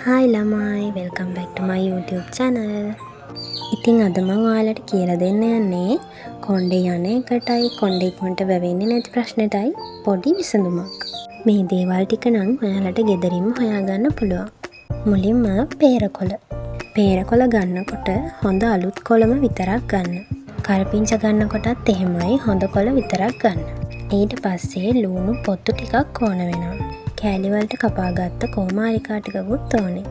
Hi ළමයි, welcome back to my YouTube channel. ඉතින් අද මම ඔයාලට කියලා දෙන්න යන්නේ කොණ්ඩේ යන එකටයි කොණ්ඩේ ඉක්මනට වැවෙන්නේ නැති ප්‍රශ්නෙටයි පොඩි විසඳුමක්. මේ දේවල් ටික නම් ඔයාලට ගෙදරින්ම හොයාගන්න පුළුවන්. මුලින්ම peerakola. peerakola ගන්නකොට හොඳ අලුත් කොළම විතරක් ගන්න. කරපිංචා ගන්නකොටත් එහෙමයි හොඳ කොළ විතරක් ගන්න. ඊට පස්සේ ලුණු පොත්තු ටිකක් ඕන වෙනවා. කෑලි වලට කපාගත්ත කොමාරිකා ටිකකුත් ඕනේ.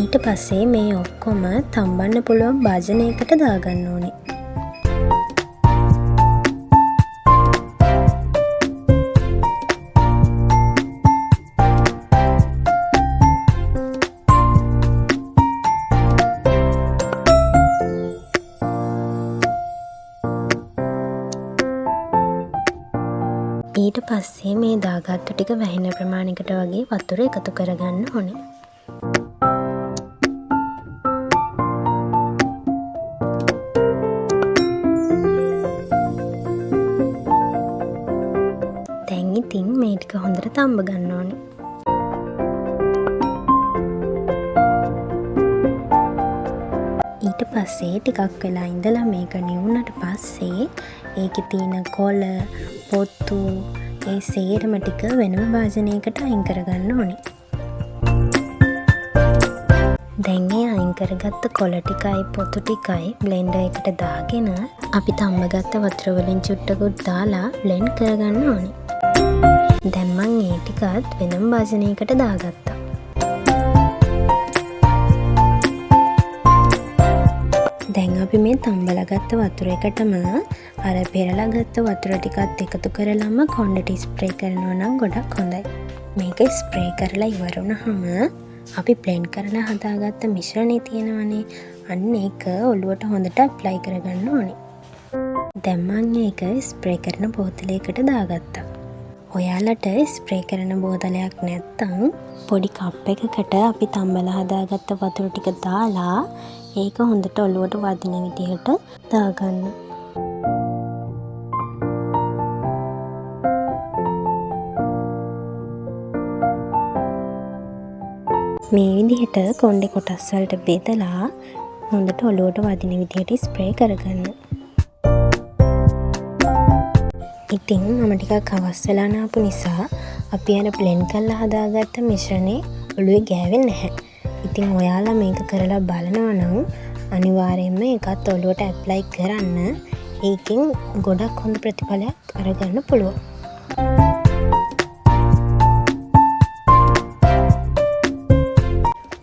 ඊට පස්සේ මේ ඔක්කොම තම්බන්න පුළුවන් භාජනයකට දාගන්න ඕනේ. ඊට පස්සේ මේ දාගත්තු ටික වැහෙන ප්‍රමාණයකට වගේ වතුර එකතු කරගන්න ඕනේ. දැන් ඉතින් මේ ටික හොඳට තම්බ ගන්න ඕනේ. ඊට පස්සේ ටිකක් වෙලා ඉඳලා මේක නිවුනට පස්සේ ඒකේ තියෙන කොළ පොත්තු ඒ සේරම ටික වෙනම භාජනයකට අයින් කරගන්න ඕනේ. දැන් ඒ අයින් කරගත්ත කොළ ටිකයි පොත්තු ටිකයි බ්ලෙන්ඩර් එකට දාගෙන අපි තම්බගත්ත වතුර වලින් චුට්ටකුත් දාලා බ්ලෙන්ඩ් කරගන්න ඕනේ. දැන් මම ඒ ටිකත් වෙනම භාජනයකට දාගත්තා. දැන් අපි මේ තම්බලා ගත්ත වතුර එකටම අර පෙරලා ගත්ත වතුර ටිකත් එකතු කරලාම කොණ්ඩේට ස්ප්‍රේ කරනවා නම් ගොඩක් හොඳයි. මේක ස්ප්‍රේ කරලා ඉවර වුණාම අපි බ්ලෙන්ඩ් කරලා හදාගත්ත මිශ්‍රණය තියෙනවනේ අන්න ඒක ඔළුවට හොඳට ඇප්ලයි කරගන්න ඕනේ. දැන් මම ඒක ස්ප්‍රේ කරන බෝතලයකට දාගත්තා. ඔයාලට ස්ප්‍රේ කරන බෝතලයක් නැත්නම් පොඩි කප් එකකට අපි තම්බලා හදාගත්ත වතුර ටික දාලා ඒක හොඳට ඔළුවට වදින විදිහට දාගන්න. මේ විදිහට කොණ්ඩේ කොටස් වලට බෙදලා හොඳට ඔළුවට වදින විදිහට ස්ප්‍රේ කරගන්න. ඉතින් මම ටිකක් අවස් වෙලා නාපු නිසා අපි අර බ්ලෙන්ඩ් කරලා හදාගත්ත මිශ්‍රණේ ඔළුවේ ගෑවෙන්නේ නැහැ. ඉතින් ඔයාලා මේක කරලා බලනවා නම් අනිවාර්යයෙන්ම ඒකත් ඔළුවට ඇප්ලයි කරන්න. ඒකෙන් ගොඩක් හොඳ ප්‍රතිඵලයක් අරගන්න පුළුවන්.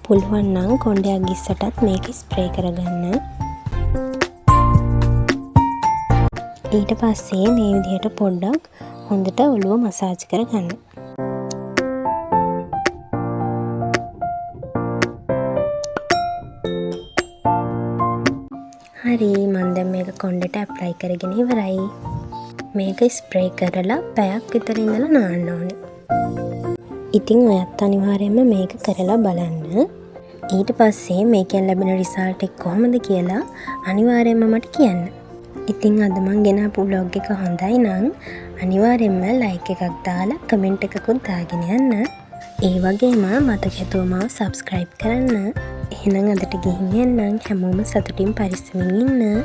පුළුවන් නම් කොණ්ඩයක් ගිස්සටත් මේක ස්ප්‍රේ කරගන්න. ඊට පස්සේ මේ විදිහට පොඩ්ඩක් හොඳට ඔළුව මසාජ් කරගන්න. හරි මම දැන් මේක කොණ්ඩේට ඇප්ලයි කරගෙන ඉවරයි. මේක ස්ප්‍රේ කරලා පැයක් විතර ඉඳලා නාන්න ඕනේ. ඉතින් ඔයත් අනිවාර්යයෙන්ම මේක කරලා බලන්න. ඊට පස්සේ මේකෙන් ලැබෙන රිසල්ට් එක කොහොමද කියලා අනිවාර්යයෙන්ම මට කියන්න. ඉතින් අද මම ගෙනාපු vlog එක හොඳයි නම් අනිවාර්යයෙන්ම like එකක් දාලා comment එකකුත් දාගෙන යන්න. ඒ වගේම මතක හිතුව මාව subscribe කරන්න. එහෙනම් අදට ගිහින් යන්නම්. හැමෝම සතුටින් පරිස්සමින් ඉන්න.